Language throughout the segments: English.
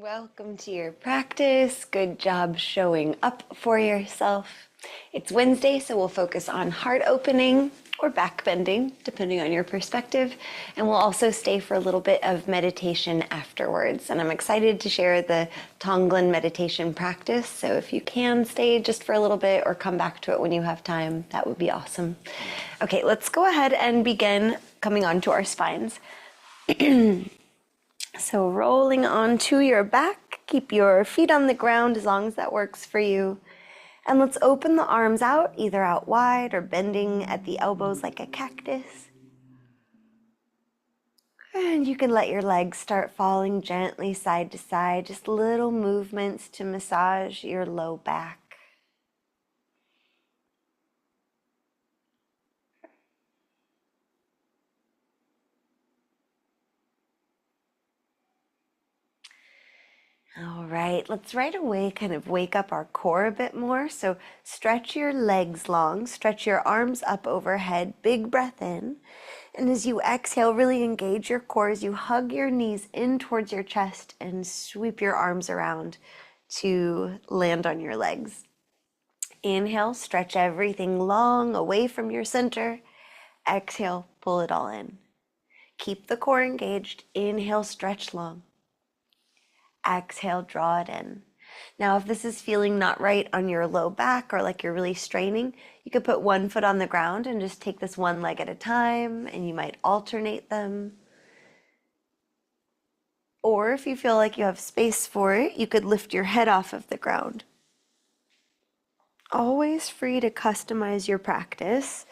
Welcome to your practice. Good job showing up for yourself. It's Wednesday, so we'll focus on heart opening or back bending, depending on your perspective. And we'll also stay for a little bit of meditation afterwards. And I'm excited to share the Tonglen meditation practice. So if you can stay just for a little bit or come back to it when you have time, that would be awesome. Okay, let's go ahead and begin coming onto our spines. So rolling onto your back, keep your feet on the ground as long as that works for you. And let's open the arms out, either out wide or bending at the elbows like a cactus. And you can let your legs start falling gently side to side, just little movements to massage your low back. All right, let's right away kind of wake up our core a bit more. So stretch your legs long, stretch your arms up overhead, big breath in. And as you exhale, really engage your core as you hug your knees in towards your chest and sweep your arms around to land on your legs. Inhale, stretch everything long away from your center. Exhale, pull it all in. Keep the core engaged. Inhale, stretch long. Exhale, draw it in. Now, if this is feeling not right on your low back or like you're really straining, you could put one foot on the ground and just take this one leg at a time, and you might alternate them. Or if you feel like you have space for it, you could lift your head off of the ground. Always free to customize your practice.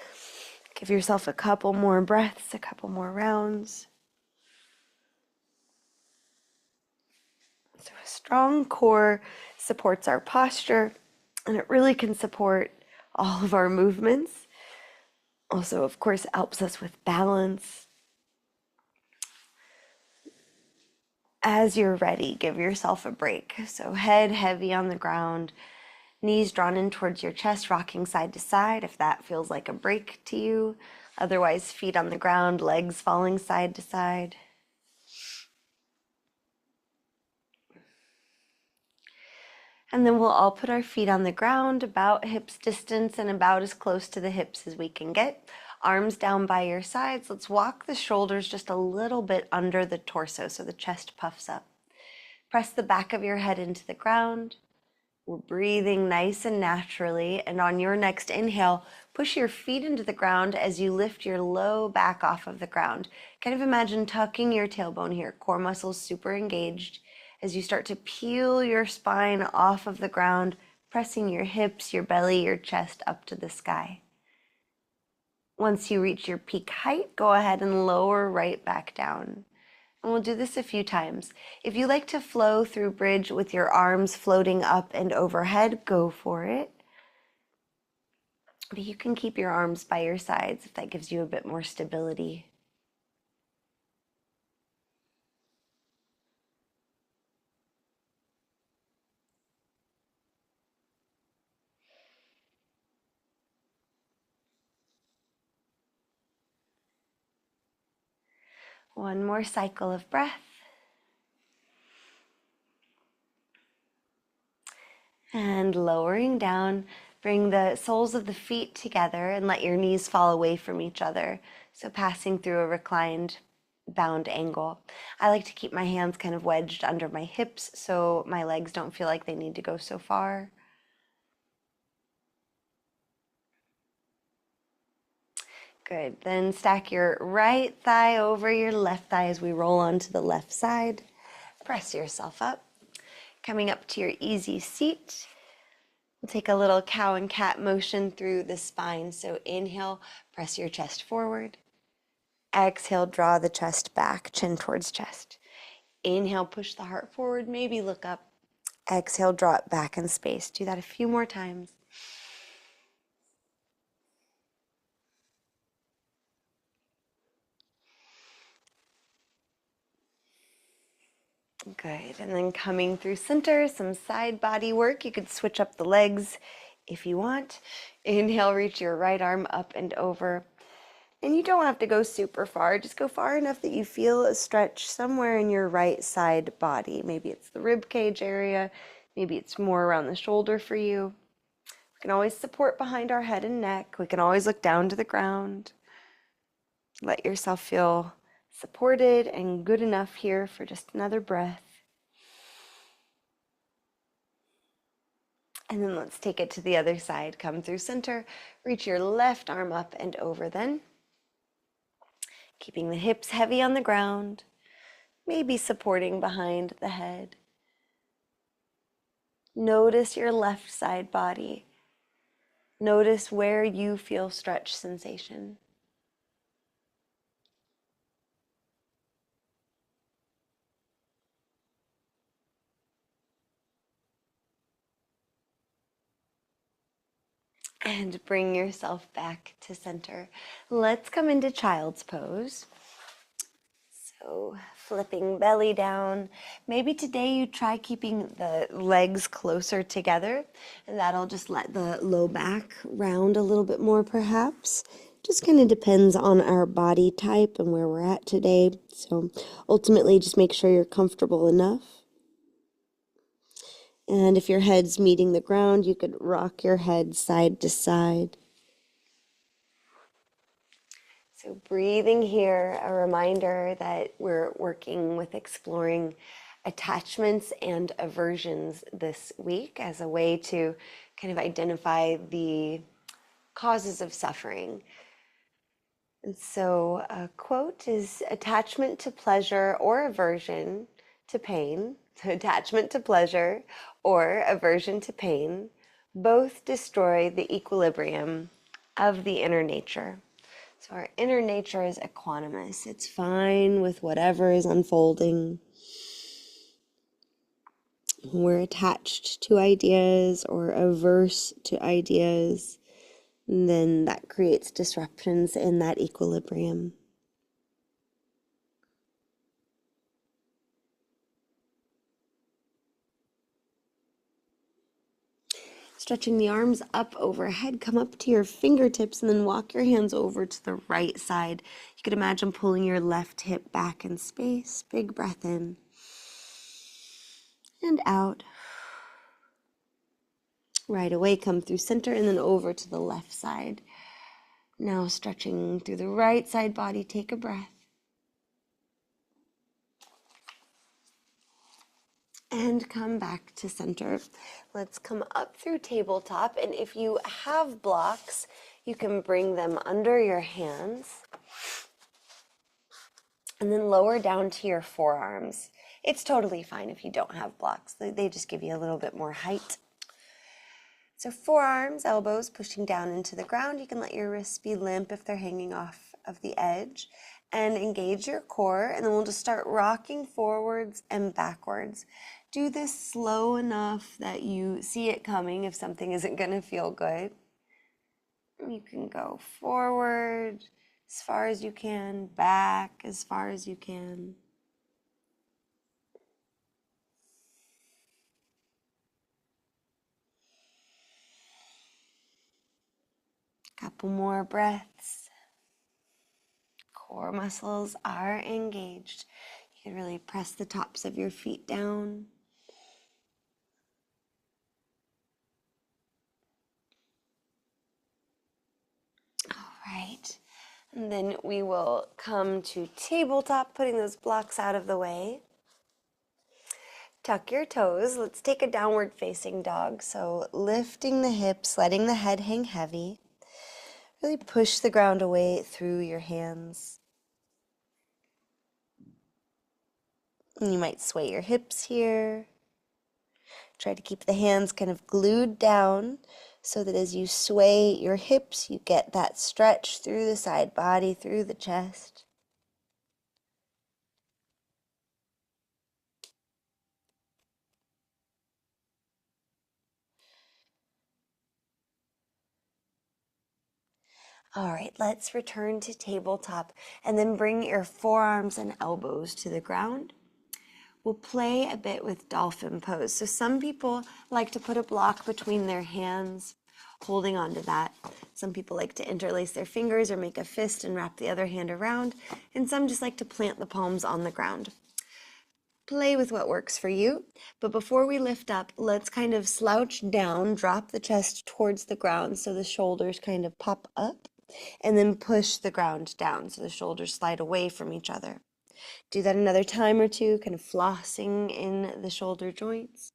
Give yourself a couple more breaths, a couple more rounds. So a strong core supports our posture, and it really can support all of our movements. Also, of course, helps us with balance. As you're ready, give yourself a break. So head heavy on the ground, knees drawn in towards your chest, rocking side to side if that feels like a break to you. Otherwise, feet on the ground, legs falling side to side. And then we'll all put our feet on the ground about hips distance and about as close to the hips as we can get. Arms down by your sides. Let's walk the shoulders just a little bit under the torso so the chest puffs up. Press the back of your head into the ground. We're breathing nice and naturally. And on your next inhale, push your feet into the ground as you lift your low back off of the ground. Kind of imagine tucking your tailbone here, core muscles super engaged. As you start to peel your spine off of the ground, pressing your hips, your belly, your chest up to the sky. Once you reach your peak height, go ahead and lower right back down. And we'll do this a few times. If you like to flow through bridge with your arms floating up and overhead, go for it. But you can keep your arms by your sides if that gives you a bit more stability. One more cycle of breath. And lowering down, bring the soles of the feet together and let your knees fall away from each other. So passing through a reclined bound angle. I like to keep my hands kind of wedged under my hips so my legs don't feel like they need to go so far. Good. Then stack your right thigh over your left thigh as we roll onto the left side. Press yourself up. Coming up to your easy seat. We'll take a little cow and cat motion through the spine. So inhale, press your chest forward. Exhale, draw the chest back, chin towards chest. Inhale, push the heart forward, maybe look up. Exhale, draw it back in space. Do that a few more times. Good, and then coming through center, some side body work. You could switch up the legs if you want. Inhale, reach your right arm up and over. And you don't have to go super far, just go far enough that you feel a stretch somewhere in your right side body. Maybe it's the rib cage area, maybe it's more around the shoulder for you. We can always support behind our head and neck. We can always look down to the ground. Let yourself feel supported and good enough here for just another breath. And then let's take it to the other side. Come through center, reach your left arm up and over then. Keeping the hips heavy on the ground, maybe supporting behind the head. Notice your left side body. Notice where you feel stretch sensation. And bring yourself back to center. Let's come into child's pose. So flipping belly down. Maybe today you try keeping the legs closer together, and that'll just let the low back round a little bit more perhaps. Just kind of depends on our body type and where we're at today. So ultimately just make sure you're comfortable enough. And if your head's meeting the ground, you could rock your head side to side. So breathing here, a reminder that we're working with exploring attachments and aversions this week as a way to kind of identify the causes of suffering. And so a quote is attachment to pleasure or aversion to pain. So attachment to pleasure or aversion to pain both destroy the equilibrium of the inner nature. So our inner nature is equanimous. It's fine with whatever is unfolding. When we're attached to ideas or averse to ideas, then that creates disruptions in that equilibrium. Stretching the arms up overhead, come up to your fingertips and then walk your hands over to the right side. You could imagine pulling your left hip back in space. Big breath in and out. Right away, come through center and then over to the left side. Now stretching through the right side body, take a breath. And come back to center. Let's come up through tabletop, and if you have blocks, you can bring them under your hands and then lower down to your forearms. It's totally fine if you don't have blocks. They just give you a little bit more height. So forearms, elbows pushing down into the ground. You can let your wrists be limp if they're hanging off of the edge. And engage your core, and then we'll just start rocking forwards and backwards. Do this slow enough that you see it coming if something isn't going to feel good. You can go forward as far as you can, back as far as you can. Couple more breaths. Core muscles are engaged. You can really press the tops of your feet down. All right. And then we will come to tabletop, putting those blocks out of the way. Tuck your toes. Let's take a downward facing dog. So lifting the hips, letting the head hang heavy. Really push the ground away through your hands. And you might sway your hips here. Try to keep the hands kind of glued down so that as you sway your hips, you get that stretch through the side body, through the chest. All right, let's return to tabletop and then bring your forearms and elbows to the ground. We'll play a bit with dolphin pose. So some people like to put a block between their hands. holding on to that. Some people like to interlace their fingers or make a fist and wrap the other hand around, and some just like to plant the palms on the ground. Play with what works for you, but before we lift up, let's kind of slouch down, drop the chest towards the ground so the shoulders kind of pop up, and then push the ground down so the shoulders slide away from each other. Do that another time or two, kind of flossing in the shoulder joints.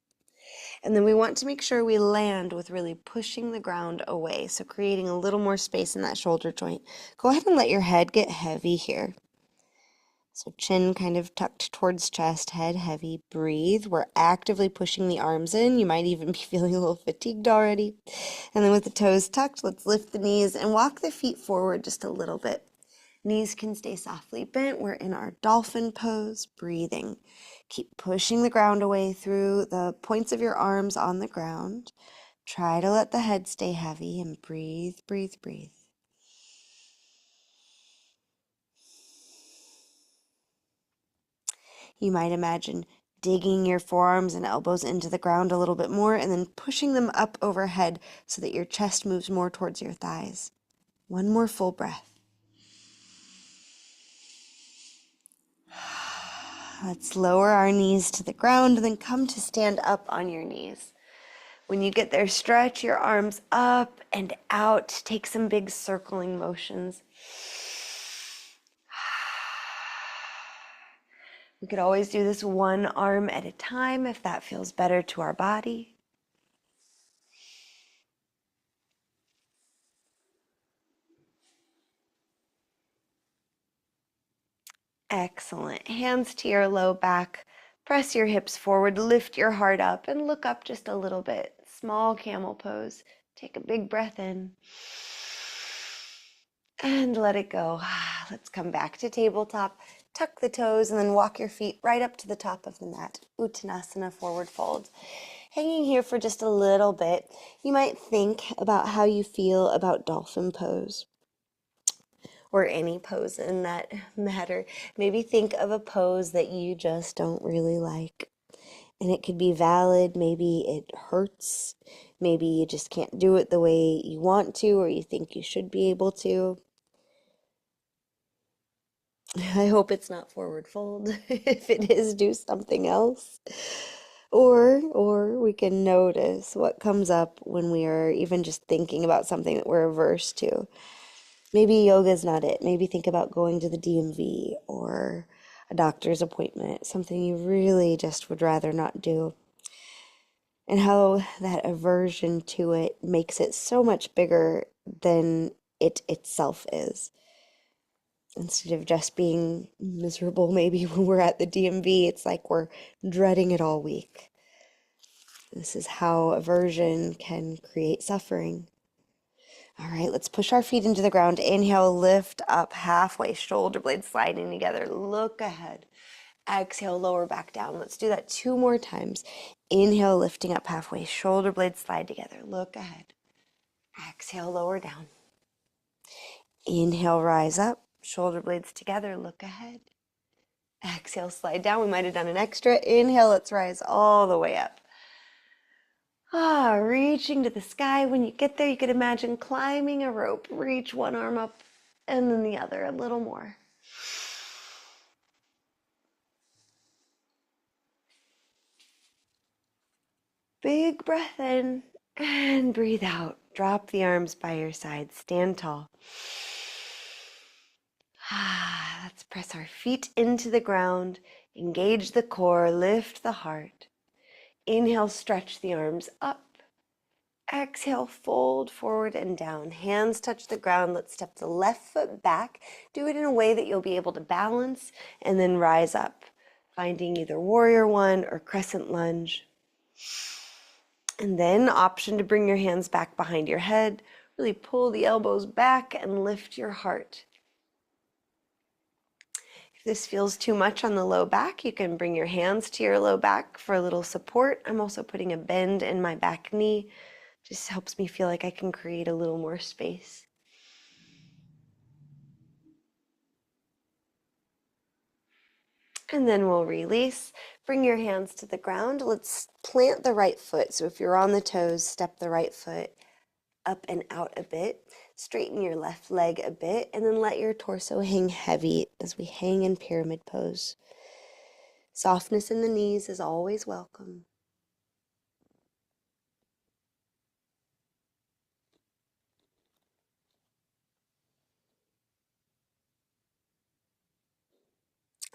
And then we want to make sure we land with really pushing the ground away, so creating a little more space in that shoulder joint. Go ahead and let your head get heavy here. So chin kind of tucked towards chest, head heavy, breathe. We're actively pushing the arms in. You might even be feeling a little fatigued already. And then with the toes tucked, let's lift the knees and walk the feet forward just a little bit. Knees can stay softly bent. We're in our dolphin pose, breathing. Keep pushing the ground away through the points of your arms on the ground. Try to let the head stay heavy and breathe, breathe, breathe. You might imagine digging your forearms and elbows into the ground a little bit more and then pushing them up overhead so that your chest moves more towards your thighs. One more full breath. Let's lower our knees to the ground and then come to stand up on your knees. When you get there, stretch your arms up and out. Take some big circling motions. We could always do this one arm at a time if that feels better to our body. Excellent. Hands to your low back. Press your hips forward, lift your heart up, and look up just a little bit. Small camel pose. Take a big breath in. And let it go. Let's come back to tabletop. Tuck the toes and then walk your feet right up to the top of the mat. Uttanasana, forward fold. Hanging here for just a little bit, you might think about how you feel about dolphin pose or any pose in that matter. Maybe think of a pose that you just don't really like. And it could be valid. Maybe it hurts. Maybe you just can't do it the way you want to or you think you should be able to. I hope it's not forward fold. If it is, do something else. Or we can notice what comes up when we are even just thinking about something that we're averse to. Maybe yoga's not it. Maybe think about going to the DMV or a doctor's appointment, something you really just would rather not do. And how that aversion to it makes it so much bigger than it itself is. Instead of just being miserable, maybe when we're at the DMV, it's like we're dreading it all week. This is how aversion can create suffering. All right, let's push our feet into the ground. Inhale, lift up halfway, shoulder blades sliding together. Look ahead. Exhale, lower back down. Let's do that 2 more times. Inhale, lifting up halfway, shoulder blades slide together. Look ahead. Exhale, lower down. Inhale, rise up, shoulder blades together. Look ahead. Exhale, slide down. We might have done an extra. Inhale, let's rise all the way up. Reaching to the sky. When you get there, you could imagine climbing a rope. Reach one arm up and then the other a little more. Big breath in and breathe out. Drop the arms by your side. Stand tall. Let's press our feet into the ground. Engage the core. Lift the heart. Inhale, stretch the arms up. Exhale, fold forward and down. Hands touch the ground. Let's step the left foot back. Do it in a way that you'll be able to balance and then rise up, finding either warrior one or crescent lunge. And then option to bring your hands back behind your head. Really pull the elbows back and lift your heart. If this feels too much on the low back, you can bring your hands to your low back for a little support. I'm also putting a bend in my back knee. Just helps me feel like I can create a little more space. And then we'll release. Bring your hands to the ground. Let's plant the right foot. So if you're on the toes, step the right foot up and out a bit. Straighten your left leg a bit, and then let your torso hang heavy as we hang in pyramid pose. Softness in the knees is always welcome.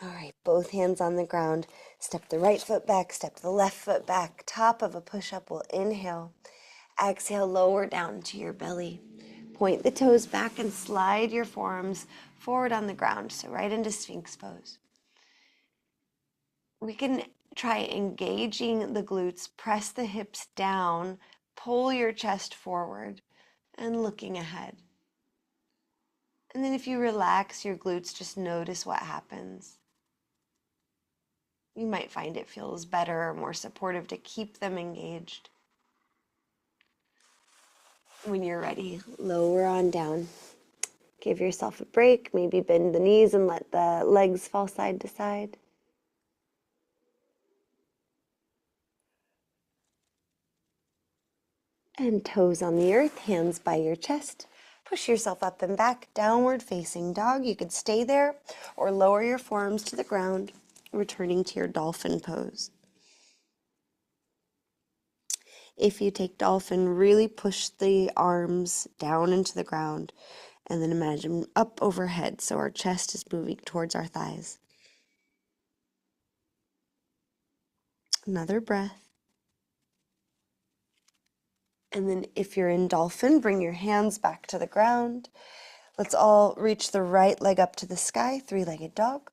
All right, both hands on the ground. Step the right foot back, step the left foot back. Top of a push-up, we'll inhale. Exhale, lower down to your belly. Point the toes back and slide your forearms forward on the ground, so right into Sphinx pose. We can try engaging the glutes, press the hips down, pull your chest forward, and looking ahead. And then if you relax your glutes, just notice what happens. You might find it feels better or more supportive to keep them engaged. When you're ready, lower on down. Give yourself a break, maybe bend the knees and let the legs fall side to side. And toes on the earth, hands by your chest. Push yourself up and back, downward facing dog. You could stay there or lower your forearms to the ground, returning to your dolphin pose. If you take dolphin, really push the arms down into the ground and then imagine up overhead so our chest is moving towards our thighs. Another breath. And then if you're in dolphin, bring your hands back to the ground. Let's all reach the right leg up to the sky, three-legged dog.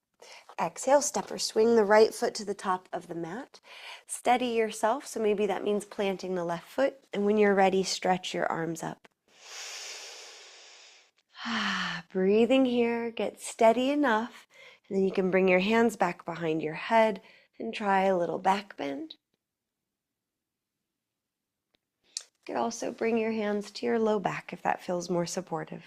Exhale, step or swing the right foot to the top of the mat. Steady yourself, so maybe that means planting the left foot. And when you're ready, stretch your arms up. Breathing here, get steady enough, and then you can bring your hands back behind your head and try a little back bend. You could also bring your hands to your low back if that feels more supportive.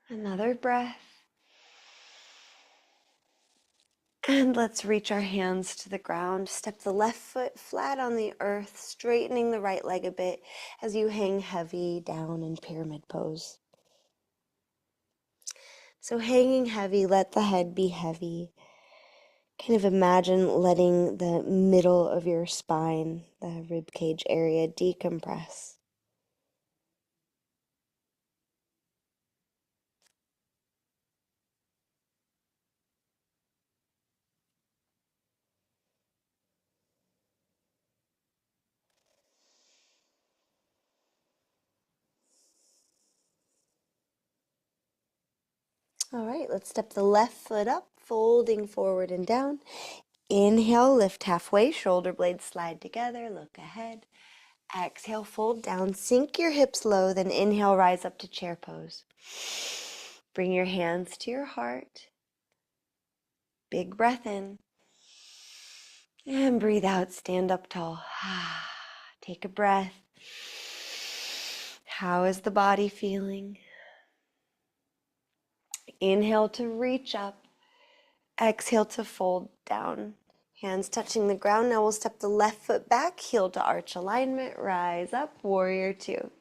Another breath. And let's reach our hands to the ground. Step the left foot flat on the earth, straightening the right leg a bit as you hang heavy down in pyramid pose. So hanging heavy, let the head be heavy. Kind of imagine letting the middle of your spine, the rib cage area, decompress. All right, let's step the left foot up, folding forward and down. Inhale, lift halfway, shoulder blades slide together, look ahead. Exhale, fold down, sink your hips low, then inhale, rise up to chair pose. Bring your hands to your heart. Big breath in. And breathe out, stand up tall. Take a breath. How is the body feeling? Inhale to reach up. Exhale to fold down. Hands touching the ground. Now we'll step the left foot back, heel to arch alignment. Rise up, warrior two.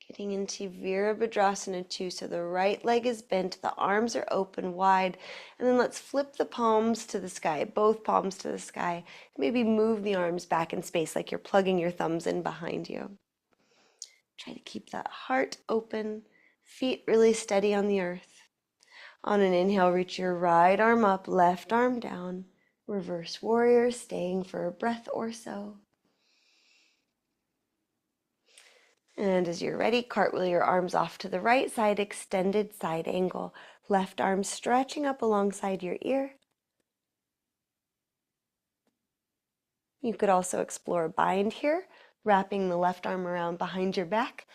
Getting into Virabhadrasana 2, so the right leg is bent, the arms are open wide, and then let's flip the palms to the sky, both palms to the sky. Maybe move the arms back in space like you're plugging your thumbs in behind you. Try to keep that heart open, feet really steady on the earth. On an inhale, reach your right arm up, left arm down. Reverse warrior, staying for a breath or so. And as you're ready, cartwheel your arms off to the right side, extended side angle. Left arm stretching up alongside your ear. You could also explore a bind here, wrapping the left arm around behind your back.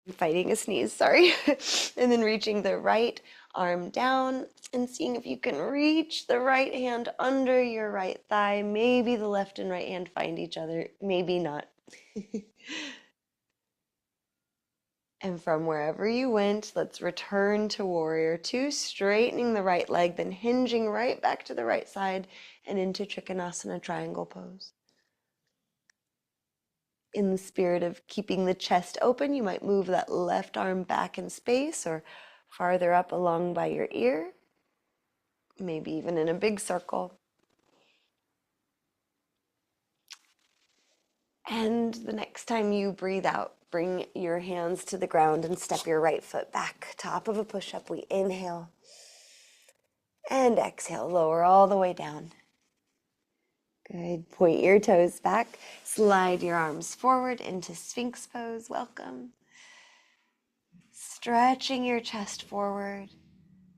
I'm fighting a sneeze, sorry. And then reaching the right arm down and seeing if you can reach the right hand under your right thigh. Maybe the left and right hand find each other, maybe not. And from wherever you went, let's return to warrior two, straightening the right leg, then hinging right back to the right side and into Trikonasana triangle pose. In the spirit of keeping the chest open, you might move that left arm back in space or farther up along by your ear, maybe even in a big circle. And the next time you breathe out, bring your hands to the ground and step your right foot back. Top of a push-up, we inhale. And exhale, lower all the way down. Good. Point your toes back. Slide your arms forward into Sphinx pose. Welcome. Stretching your chest forward.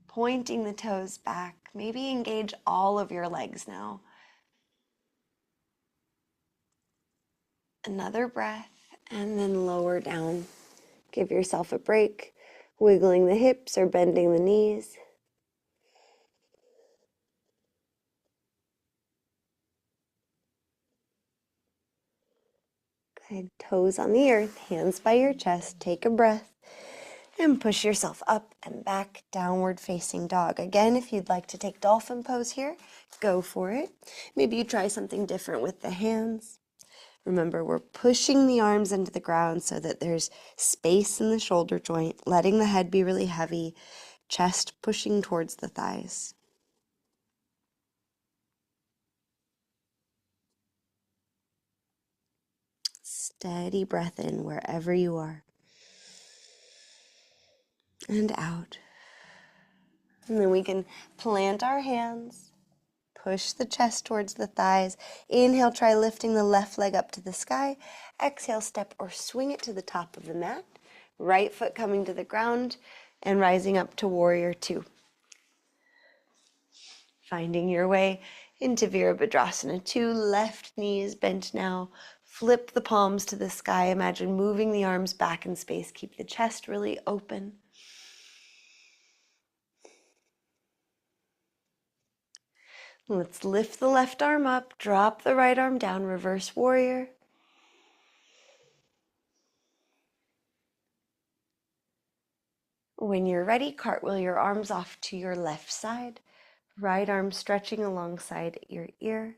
Pointing the toes back. Maybe engage all of your legs now. Another breath. And then lower down. Give yourself a break. Wiggling the hips or bending the knees. Good. Toes on the earth, hands by your chest. Take a breath and push yourself up and back, downward facing dog. Again, if you'd like to take dolphin pose here, go for it. Maybe you try something different with the hands. Remember, we're pushing the arms into the ground so that there's space in the shoulder joint, letting the head be really heavy, chest pushing towards the thighs. Steady breath in wherever you are. And out. And then we can plant our hands, push the chest towards the thighs. Inhale, try lifting the left leg up to the sky. Exhale, step or swing it to the top of the mat. Right foot coming to the ground and rising up to warrior two. Finding your way into Virabhadrasana 2, left knee is bent now. Flip the palms to the sky. Imagine moving the arms back in space. Keep the chest really open. Let's lift the left arm up, drop the right arm down, reverse warrior. When you're ready, cartwheel your arms off to your left side. Right arm stretching alongside your ear.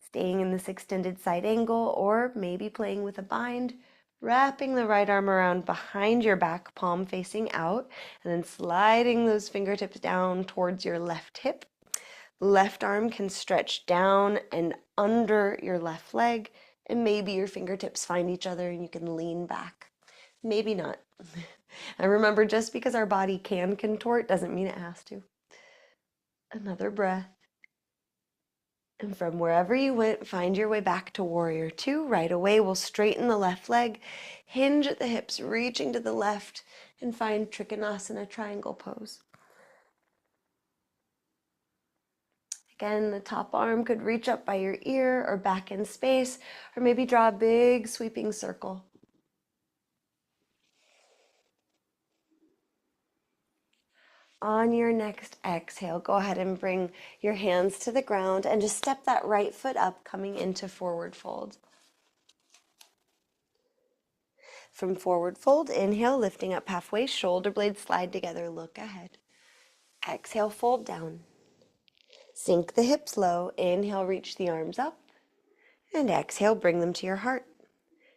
Staying in this extended side angle, or maybe playing with a bind, wrapping the right arm around behind your back, palm facing out, and then sliding those fingertips down towards your left hip. Left arm can stretch down and under your left leg, and maybe your fingertips find each other and you can lean back. Maybe not. And remember, just because our body can contort doesn't mean it has to. Another breath. And from wherever you went, find your way back to warrior two. Right away, we'll straighten the left leg, hinge at the hips, reaching to the left, and find Trikonasana triangle pose. Again, the top arm could reach up by your ear or back in space, or maybe draw a big sweeping circle. On your next exhale, go ahead and bring your hands to the ground and just step that right foot up, coming into forward fold. From forward fold, inhale, lifting up halfway, shoulder blades slide together, look ahead. Exhale, fold down. Sink the hips low, inhale, reach the arms up, and exhale, bring them to your heart.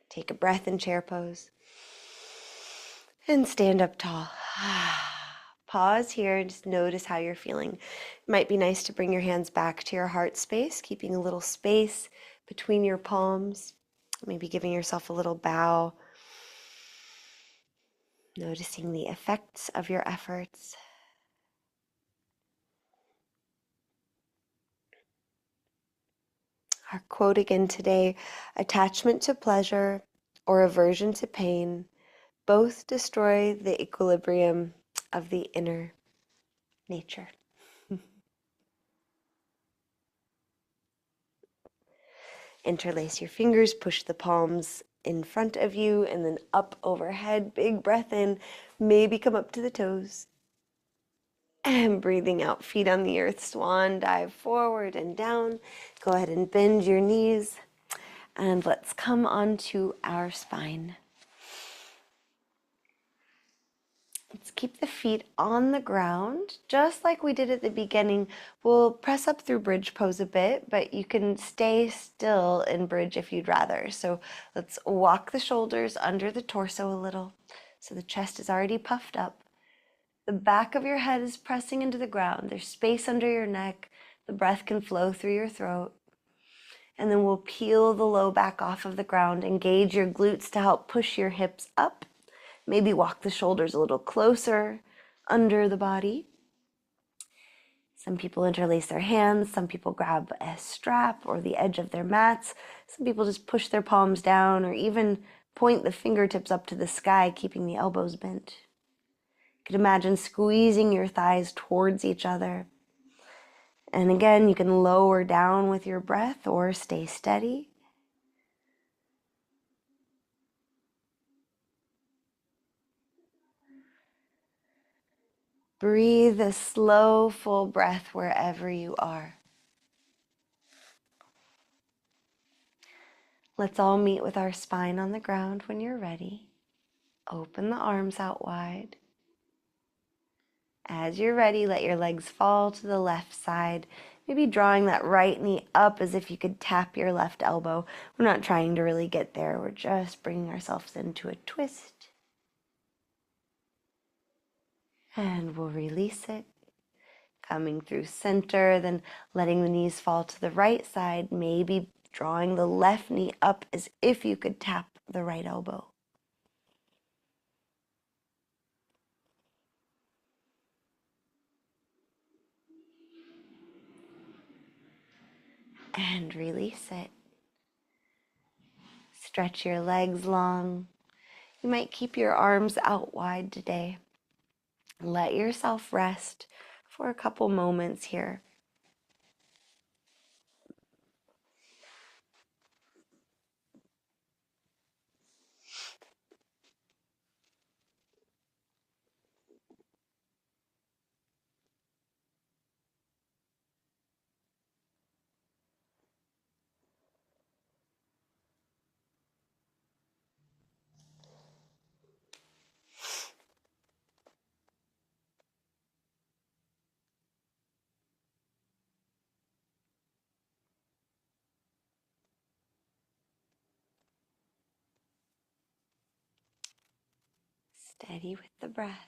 Take a breath in chair pose. And stand up tall. Pause here and just notice how you're feeling. It might be nice to bring your hands back to your heart space, keeping a little space between your palms, maybe giving yourself a little bow, noticing the effects of your efforts. Our quote again today: attachment to pleasure or aversion to pain both destroy the equilibrium of the inner nature. Interlace your fingers, push the palms in front of you and then up overhead. Big breath in, maybe come up to the toes. And breathing out, feet on the earth, swan dive forward and down. Go ahead and bend your knees. And let's come onto our spine. Let's keep the feet on the ground, just like we did at the beginning. We'll press up through bridge pose a bit, but you can stay still in bridge if you'd rather. So let's walk the shoulders under the torso a little. So the chest is already puffed up. The back of your head is pressing into the ground. There's space under your neck. The breath can flow through your throat. And then we'll peel the low back off of the ground. Engage your glutes to help push your hips up. Maybe walk the shoulders a little closer under the body. Some people interlace their hands. Some people grab a strap or the edge of their mats. Some people just push their palms down or even point the fingertips up to the sky, keeping the elbows bent. You could imagine squeezing your thighs towards each other. And again, you can lower down with your breath or stay steady. Breathe a slow, full breath wherever you are. Let's all meet with our spine on the ground when you're ready. Open the arms out wide. As you're ready, let your legs fall to the left side, maybe drawing that right knee up as if you could tap your left elbow. We're not trying to really get there. We're just bringing ourselves into a twist. And we'll release it. Coming through center, then letting the knees fall to the right side, maybe drawing the left knee up as if you could tap the right elbow. And release it. Stretch your legs long. You might keep your arms out wide today. Let yourself rest for a couple moments here. Steady with the breath.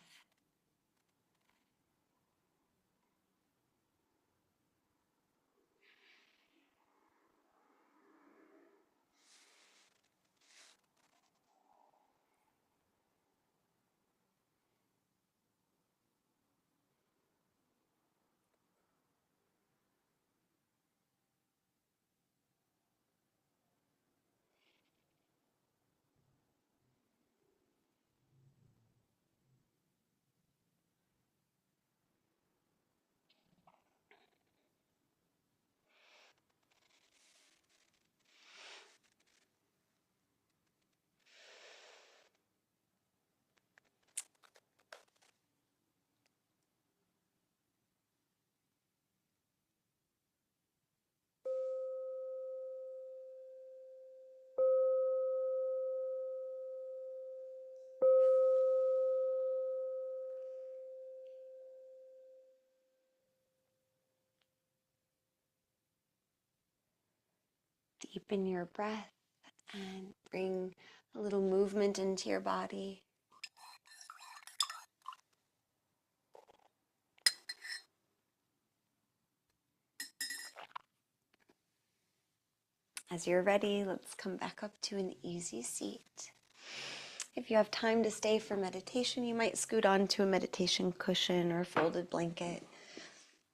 Deepen your breath and bring a little movement into your body. As you're ready, let's come back up to an easy seat. If you have time to stay for meditation, you might scoot onto a meditation cushion or a folded blanket.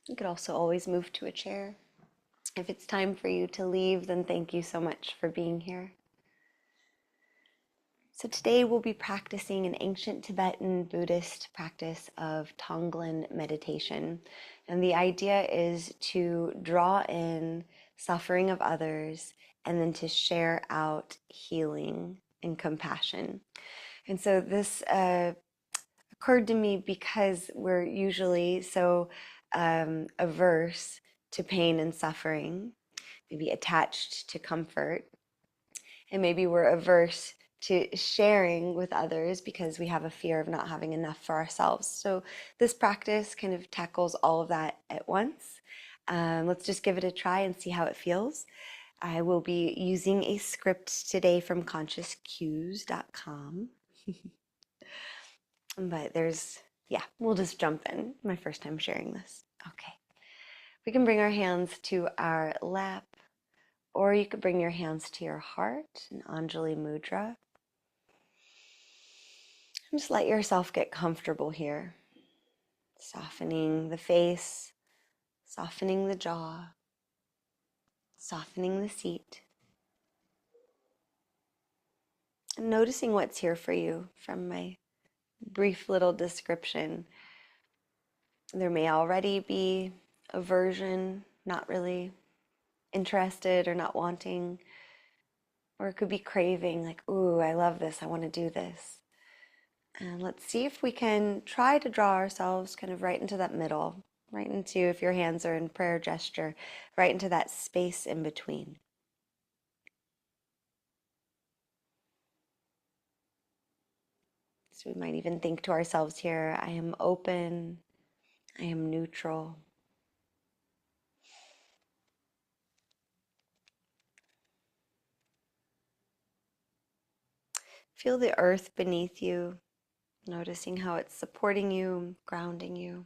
You could also always move to a chair. If it's time for you to leave, then thank you so much for being here. So today we'll be practicing an ancient Tibetan Buddhist practice of Tonglen meditation. And the idea is to draw in suffering of others and then to share out healing and compassion. And so this occurred to me because we're usually so averse to pain and suffering, maybe attached to comfort, and maybe we're averse to sharing with others because we have a fear of not having enough for ourselves. So this practice kind of tackles all of that at once. Let's just give it a try and see how it feels. I will be using a script today from consciouscues.com. But yeah, we'll just jump in. My first time sharing this. Okay. We can bring our hands to our lap, or you could bring your hands to your heart in Anjali Mudra. Just let yourself get comfortable here. Softening the face, softening the jaw, softening the seat, and noticing what's here for you from my brief little description. There may already be aversion, not really interested or not wanting, or it could be craving, like, ooh, I love this, I want to do this. And let's see if we can try to draw ourselves kind of right into that middle, right into, if your hands are in prayer gesture, right into that space in between. So we might even think to ourselves here, I am open, I am neutral. Feel the earth beneath you, noticing how it's supporting you, grounding you.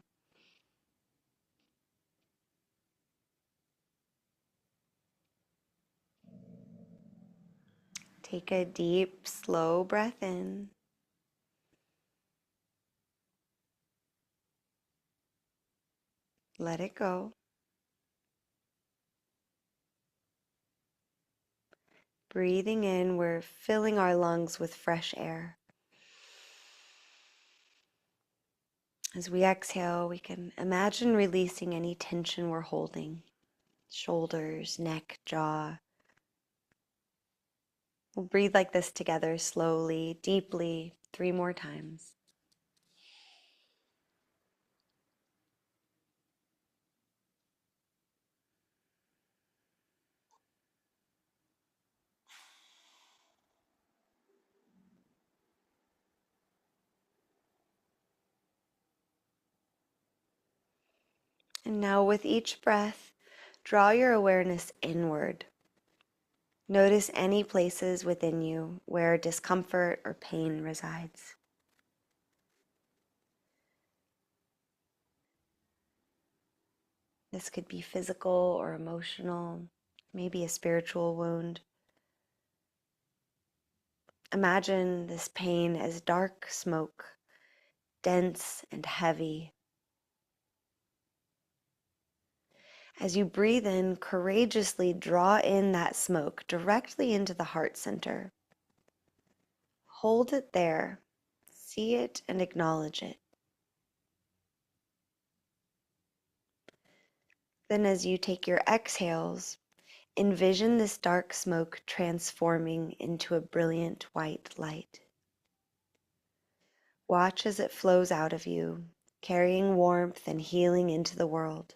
Take a deep, slow breath in. Let it go. Breathing in, we're filling our lungs with fresh air. As we exhale, we can imagine releasing any tension we're holding. Shoulders, neck, jaw. We'll breathe like this together, slowly, deeply, 3 more times. And now with each breath, draw your awareness inward. Notice any places within you where discomfort or pain resides. This could be physical or emotional, maybe a spiritual wound. Imagine this pain as dark smoke, dense and heavy. As you breathe in, courageously draw in that smoke directly into the heart center. Hold it there, see it and acknowledge it. Then as you take your exhales, envision this dark smoke transforming into a brilliant white light. Watch as it flows out of you, carrying warmth and healing into the world.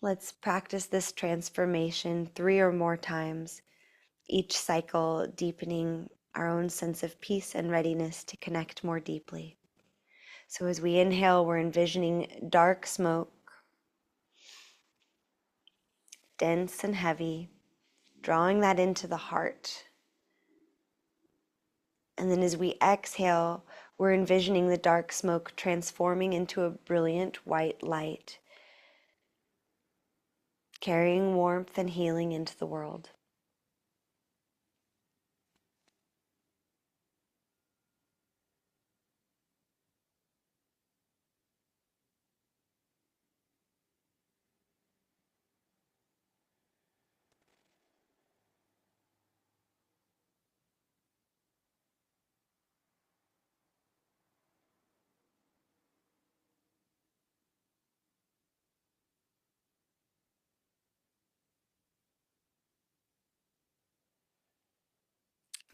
Let's practice this transformation 3 or more times, each cycle deepening our own sense of peace and readiness to connect more deeply. So as we inhale, we're envisioning dark smoke, dense and heavy, drawing that into the heart. And then as we exhale, we're envisioning the dark smoke transforming into a brilliant white light, carrying warmth and healing into the world.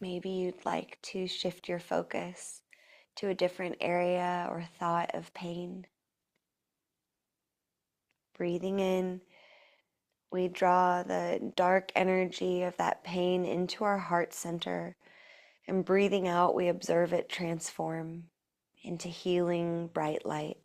Maybe you'd like to shift your focus to a different area or thought of pain. Breathing in, We draw the dark energy of that pain into our heart center, and breathing out, we observe it transform into healing, bright light.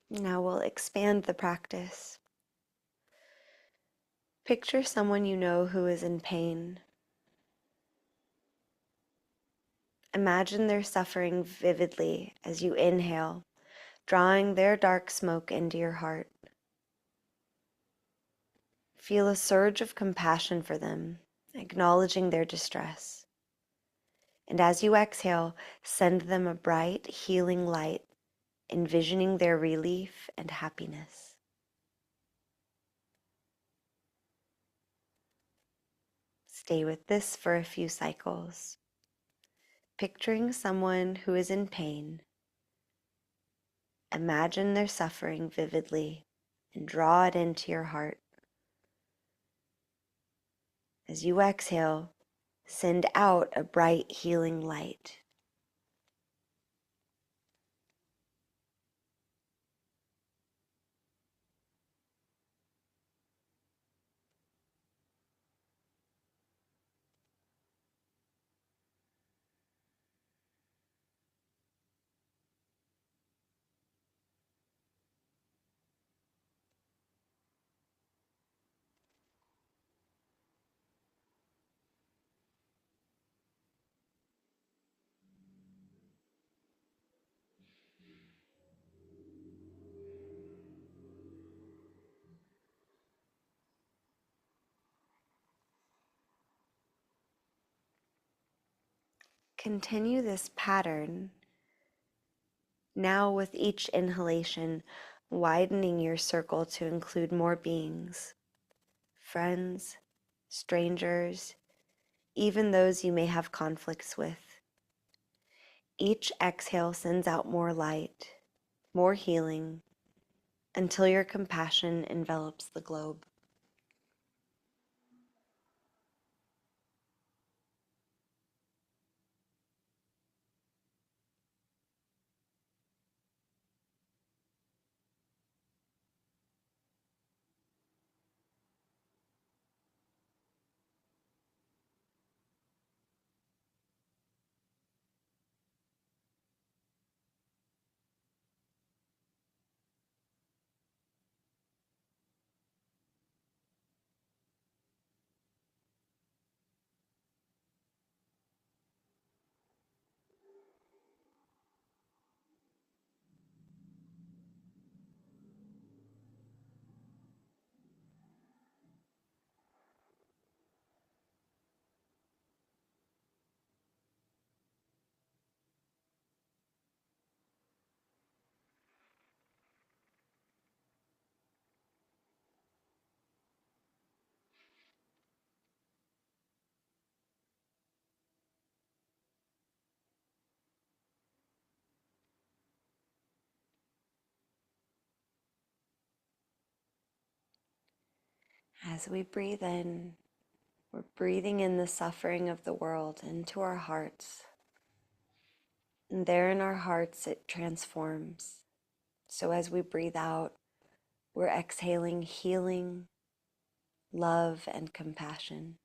Now we'll expand the practice. Picture someone you know who is in pain. Imagine their suffering vividly as you inhale, drawing their dark smoke into your heart. Feel a surge of compassion for them, acknowledging their distress. And as you exhale, send them a bright, healing light, envisioning their relief and happiness. Stay with this for a few cycles. Picturing someone who is in pain, imagine their suffering vividly and draw it into your heart. As you exhale, send out a bright, healing light. Continue this pattern now with each inhalation, widening your circle to include more beings, friends, strangers, even those you may have conflicts with. Each exhale sends out more light, more healing, until your compassion envelops the globe. As we breathe in, we're breathing in the suffering of the world into our hearts. And there in our hearts, it transforms. So as we breathe out, we're exhaling healing, love, and compassion.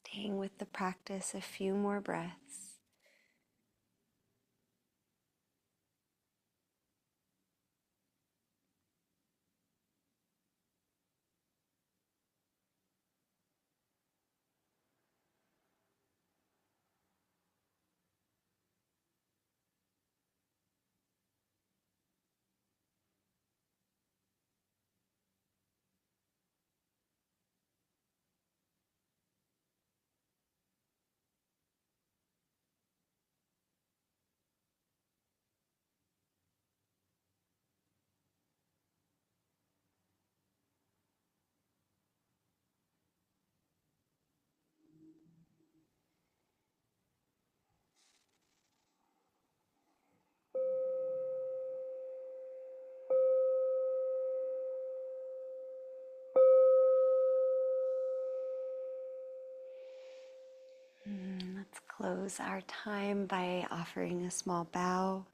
Staying with the practice a few more breaths. Let's close our time by offering a small bow.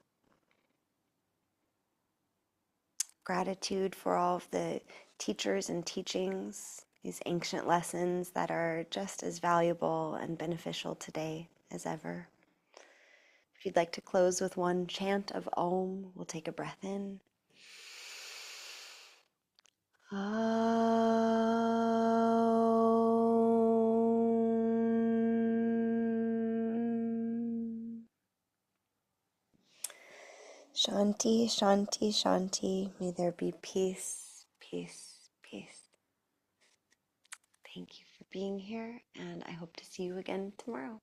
Gratitude for all of the teachers and teachings, these ancient lessons that are just as valuable and beneficial today as ever. If you'd like to close with one chant of Om, we'll take a breath in. Om. Shanti, Shanti, Shanti. May there be peace, peace, peace. Thank you for being here, and I hope to see you again tomorrow.